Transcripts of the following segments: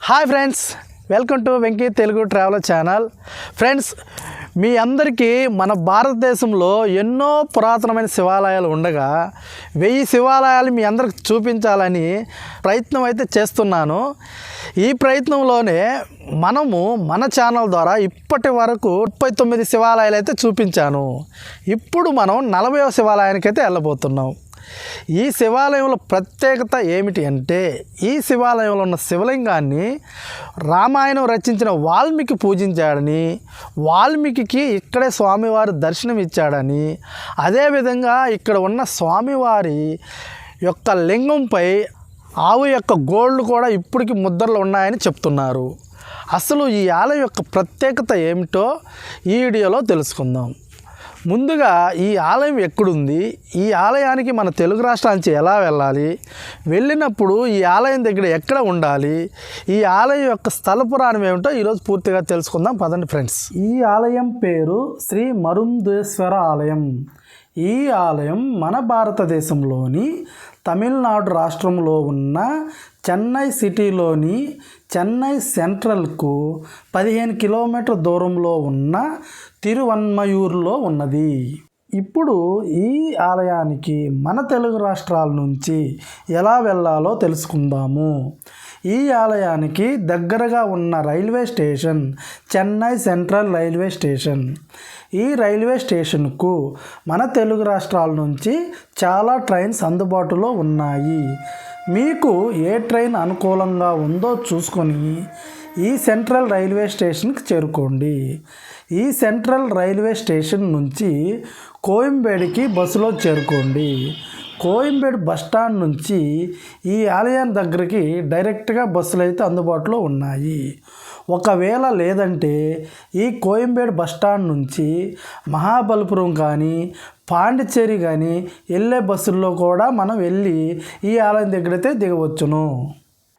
Hi friends, welcome to Venky Telugu traveller channel. Friends, మీ అందరికీ మన భారతదేశంలో ఎన్నో పురాతనమైన శివాలయాలు ఉండగా 1000 శివాలయాలు మీ అందరికి చూపించాలని ప్రయత్నం అయితే చేస్తున్నాను. ఈ ప్రయత్నంలోనే మనము మన ఛానల్ ద్వారా ఇప్పటి వరకు 39 శివాలయాలు అయితే చూపించాను. ఇప్పుడు మనం 40వ శివాలయానికి అయితే వెళ్ళబోతున్నాం. ఈ శివాలయంలో ప్రత్యేకత ఏమిటి అంటే, ఈ శివాలయంలో ఉన్న శివలింగాన్ని రామాయణం రచించిన వాల్మీకి పూజించాడని, వాల్మీకి ఇక్కడే స్వామివారి దర్శనం ఇచ్చాడని, అదేవిధంగా ఇక్కడ ఉన్న స్వామివారి యొక్క లింగంపై ఆవు యొక్క గోళ్ళు కూడా ఇప్పటికి ముద్రలు ఉన్నాయని చెప్తున్నారు. అసలు ఈ ఆలయం యొక్క ప్రత్యేకత ఏమిటో ఈ వీడియోలో తెలుసుకుందాం. ముందుగా ఈ ఆలయం ఎక్కడుంది, ఈ ఆలయానికి మన తెలుగు రాష్ట్రాల నుంచి ఎలా వెళ్ళాలి, వెళ్ళినప్పుడు ఈ ఆలయం దగ్గర ఎక్కడ ఉండాలి, ఈ ఆలయం యొక్క స్థల పురాణం ఏమిటో ఈరోజు పూర్తిగా తెలుసుకుందాం. పదండి ఫ్రెండ్స్. ఈ ఆలయం పేరు శ్రీ మరుందేశ్వర ఆలయం. ఈ ఆలయం మన భారతదేశంలోని తమిళనాడు రాష్ట్రంలో ఉన్న చెన్నై సిటీలోని చెన్నై సెంట్రల్కు 15 కిలోమీటర్ దూరంలో ఉన్న తిరువన్మయూరులో ఉన్నది. ఇప్పుడు ఈ ఆలయానికి మన తెలుగు రాష్ట్రాల నుంచి ఎలా వెళ్ళాలో తెలుసుకుందాము. ఈ ఆలయానికి దగ్గరగా ఉన్న railway station Chennai central railway station. ఈ రైల్వే స్టేషన్కు మన తెలుగు రాష్ట్రాల నుంచి చాలా ట్రైన్స్ అందుబాటులో ఉన్నాయి. మీకు ఏ ట్రైన్ అనుకూలంగా ఉందో చూసుకొని ఈ సెంట్రల్ రైల్వే స్టేషన్కి చేరుకోండి. ఈ సెంట్రల్ రైల్వే స్టేషన్ నుంచి కోయంబేడుకి బస్సులో చేరుకోండి. కోయంబేడు బస్టాండ్ నుంచి ఈ ఆలయం దగ్గరికి డైరెక్ట్గా బస్సులు అయితే అందుబాటులో ఉన్నాయి. ఒకవేళ లేదంటే ఈ కోయంబేడు బస్టాండ్ నుంచి మహాబలిపురం కానీ పాండిచ్చేరి కానీ వెళ్ళే బస్సుల్లో కూడా మనం వెళ్ళి ఈ ఆలయం దగ్గరైతే దిగవచ్చును.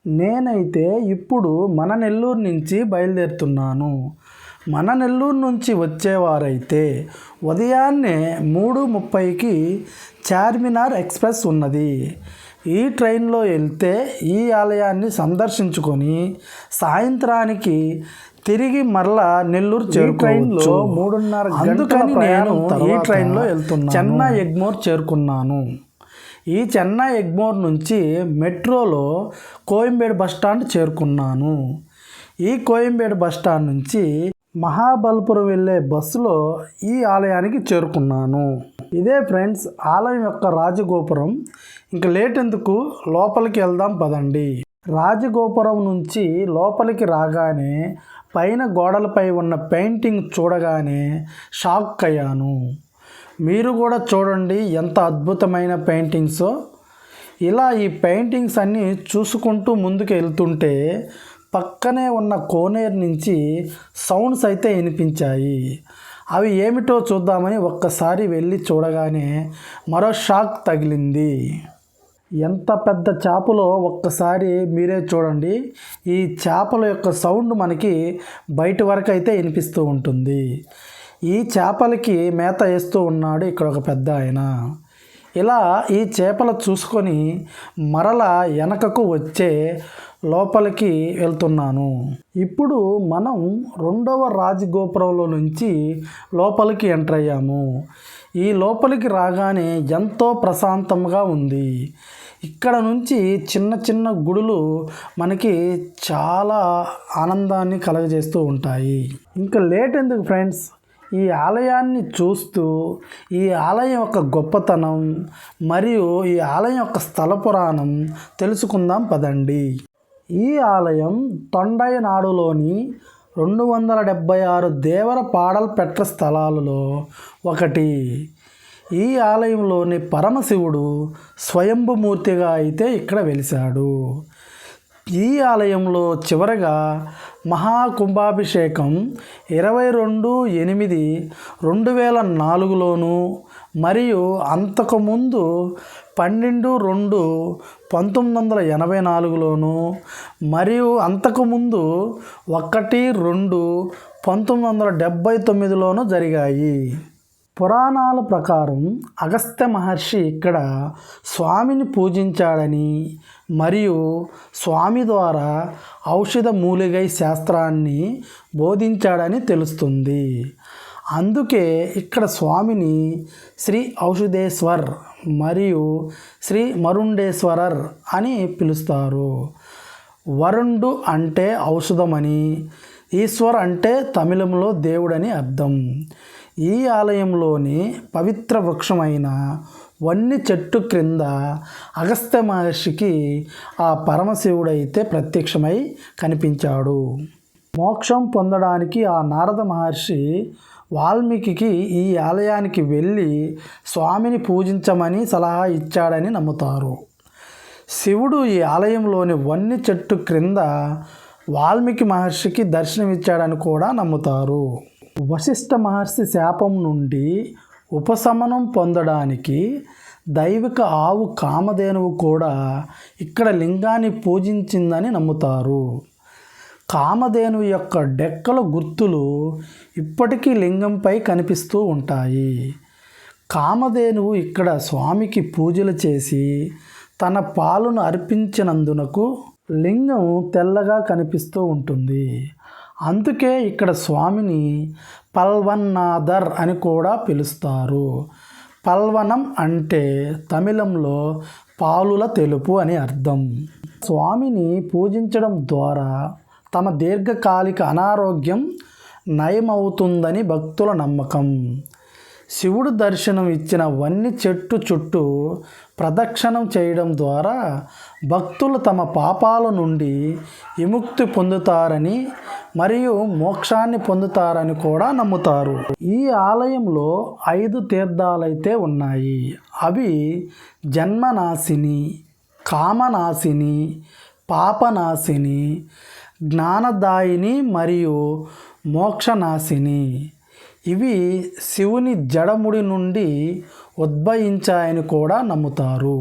నేనైతే ఇప్పుడు మన నెల్లూరు నుంచి బయలుదేరుతున్నాను. మన నెల్లూరు నుంచి వచ్చేవారైతే ఉదయాన్నే 3:30కి చార్మినార్ ఎక్స్ప్రెస్ ఉన్నది. ఈ ట్రైన్లో వెళ్తే ఈ ఆలయాన్ని సందర్శించుకొని సాయంత్రానికి తిరిగి మరలా నెల్లూరు చేరుకోవచ్చు. 3:30 అందుకని నేను ఈ ట్రైన్లో వెళ్తున్నాను. చెన్నై ఎగ్మోర్ చేరుకున్నాను. ఈ చెన్నై ఎగ్మోర్ నుంచి మెట్రోలో కోయంబేడు బస్టాండ్ చేరుకున్నాను. ఈ కోయంబేడు బస్టాండ్ నుంచి మహాబలిపురం వెళ్ళే బస్సులో ఈ ఆలయానికి చేరుకున్నాను. ఇదే ఫ్రెండ్స్ ఆలయం యొక్క రాజగోపురం. ఇంకా లేట్ ఎందుకు, లోపలికి వెళ్దాం పదండి. రాజగోపురం నుంచి లోపలికి రాగానే పైన గోడలపై ఉన్న పెయింటింగ్ చూడగానే షాక్ అయ్యాను. మీరు కూడా చూడండి ఎంత అద్భుతమైన పెయింటింగ్సో. ఇలా ఈ పెయింటింగ్స్ అన్నీ చూసుకుంటూ ముందుకు వెళ్తుంటే పక్కనే ఉన్న కోనేరు నుంచి సౌండ్స్ అయితే వినిపించాయి. అవి ఏమిటో చూద్దామని ఒక్కసారి వెళ్ళి చూడగానే మరో షాక్ తగిలింది. ఎంత పెద్ద చేపలో ఒక్కసారి మీరే చూడండి. ఈ చేపల యొక్క సౌండ్ మనకి బయట వరకు అయితే వినిపిస్తూ ఉంటుంది. ఈ చేపలకి మేత వేస్తూ ఉన్నాడు ఇక్కడ ఒక పెద్ద ఆయన. ఇలా ఈ చేపలు చూసుకొని మరలా వెనకకు వచ్చే లోపలికి వెళ్తున్నాను. ఇప్పుడు మనం 2వ రాజగోపురంలో నుంచి లోపలికి ఎంటర్ అయ్యాము. ఈ లోపలికి రాగానే ఎంతో ప్రశాంతంగా ఉంది. ఇక్కడ నుంచి చిన్న చిన్న గుడులు మనకి చాలా ఆనందాన్ని కలగజేస్తూ ఉంటాయి. ఇంకా లేట్ ఎందుకు ఫ్రెండ్స్, ఈ ఆలయాన్ని చూస్తూ ఈ ఆలయం యొక్క గొప్పతనం మరియు ఈ ఆలయం యొక్క స్థల పురాణం తెలుసుకుందాం పదండి. ఈ ఆలయం తొండైనాడులోని 276 దేవర పాడల్ పెట్ట స్థలాలలో ఒకటి. ఈ ఆలయంలోని పరమశివుడు స్వయంభుమూర్తిగా అయితే ఇక్కడ వెలిశాడు. ఈ ఆలయంలో చివరగా మహాకుంభాభిషేకం 22/8/2004లోను మరియు అంతకుముందు 12/2/1984లోను మరియు అంతకుముందు 1/2/1979లోను జరిగాయి. పురాణాల ప్రకారం అగస్త్య మహర్షి ఇక్కడ స్వామిని పూజించాడని మరియు స్వామి ద్వారా ఔషధ మూలికై శాస్త్రాన్ని బోధించాడని తెలుస్తుంది. అందుకే ఇక్కడ స్వామిని శ్రీ ఔషధేశ్వర్ మరియు శ్రీ మరుండేశ్వరర్ అని పిలుస్తారు. వరుణుడు అంటే ఔషధమని, ఈశ్వర్ అంటే తమిళంలో దేవుడని అర్థం. ఈ ఆలయంలోని పవిత్ర వృక్షమైన వన్ని చెట్టు క్రింద అగస్త్య మహర్షికి ఆ పరమశివుడైతే ప్రత్యక్షమై కనిపించాడు. మోక్షం పొందడానికి ఆ నారద మహర్షి వాల్మీకి ఈ ఆలయానికి వెళ్ళి స్వామిని పూజించమని సలహా ఇచ్చాడని నమ్ముతారు. శివుడు ఈ ఆలయంలోని వన్ని చెట్టు క్రింద వాల్మీకి మహర్షికి దర్శనమిచ్చాడని కూడా నమ్ముతారు. వశిష్ఠ మహర్షి శాపం నుండి ఉపశమనం పొందడానికి దైవిక ఆవు కామధేనువు కూడా ఇక్కడ లింగాన్ని పూజించిందని నమ్ముతారు. కామధేనువు యొక్క డెక్కల గుర్తులు ఇప్పటికీ లింగంపై కనిపిస్తూ ఉంటాయి. కామధేనువు ఇక్కడ స్వామికి పూజలు చేసి తన పాలును అర్పించినందునకు లింగం తెల్లగా కనిపిస్తూ ఉంటుంది. అందుకే ఇక్కడ స్వామిని పల్వన్నాథర్ అని కూడా పిలుస్తారు. పల్వనం అంటే తమిళంలో పాలుల తెలుపు అని అర్థం. స్వామిని పూజించడం ద్వారా తమ దీర్ఘకాలిక అనారోగ్యం నయమవుతుందని భక్తుల నమ్మకం. శివుడు దర్శనం ఇచ్చిన వన్ని చెట్టు చుట్టూ ప్రదక్షిణం చేయడం ద్వారా భక్తులు తమ పాపాల నుండి విముక్తి పొందుతారని మరియు మోక్షాన్ని పొందుతారని కూడా నమ్ముతారు. ఈ ఆలయంలో 5 తీర్థాలైతే ఉన్నాయి. అవి జన్మనాశిని, కామనాశిని, పాపనాశిని, జ్ఞానదాయిని మరియు మోక్షనాశిని. ఇవి శివుని జడముడి నుండి ఉద్భవించాయని కూడా నమ్ముతారు.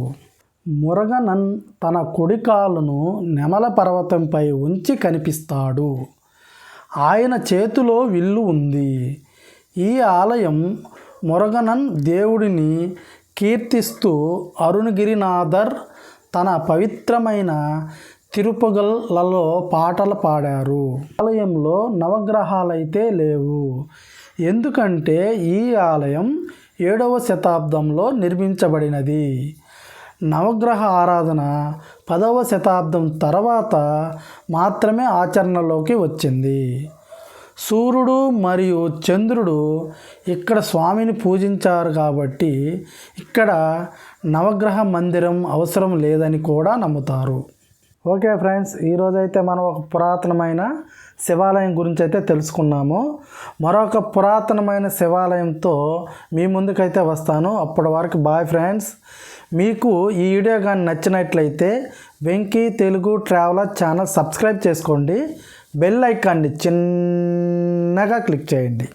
మురగనన్ తన కుడి కాలును నెమల పర్వతంపై ఉంచి కనిపిస్తాడు. ఆయన చేతిలో విల్లు ఉంది. ఈ ఆలయం మురగనన్ దేవుడిని కీర్తిస్తూ అరుణగిరినాథర్ తన పవిత్రమైన తిరుపగల్లలో పాటలు పాడారు. ఆలయంలో నవగ్రహాలైతే లేవు, ఎందుకంటే ఈ ఆలయం 7వ శతాబ్దంలో నిర్మించబడినది. నవగ్రహ ఆరాధన 10వ శతాబ్దం తర్వాత మాత్రమే ఆచరణలోకి వచ్చింది. సూర్యుడు మరియు చంద్రుడు ఇక్కడ స్వామిని పూజించారు కాబట్టి ఇక్కడ నవగ్రహ మందిరం అవసరం లేదని కూడా నమ్ముతారు. ఓకే ఫ్రెండ్స్, ఈరోజైతే మనం ఒక పురాతనమైన శివాలయం గురించి అయితే తెలుసుకున్నాము. మరొక పురాతనమైన శివాలయంతో మీ ముందుకైతే వస్తాను. అప్పటి వరకు బాయ్ ఫ్రెండ్స్. మీకు ఈ వీడియో కానీ నచ్చినట్లయితే Venky Telugu traveller channel subscribe చేసుకోండి. బెల్ ఐకాన్ని చిన్నగా క్లిక్ చేయండి.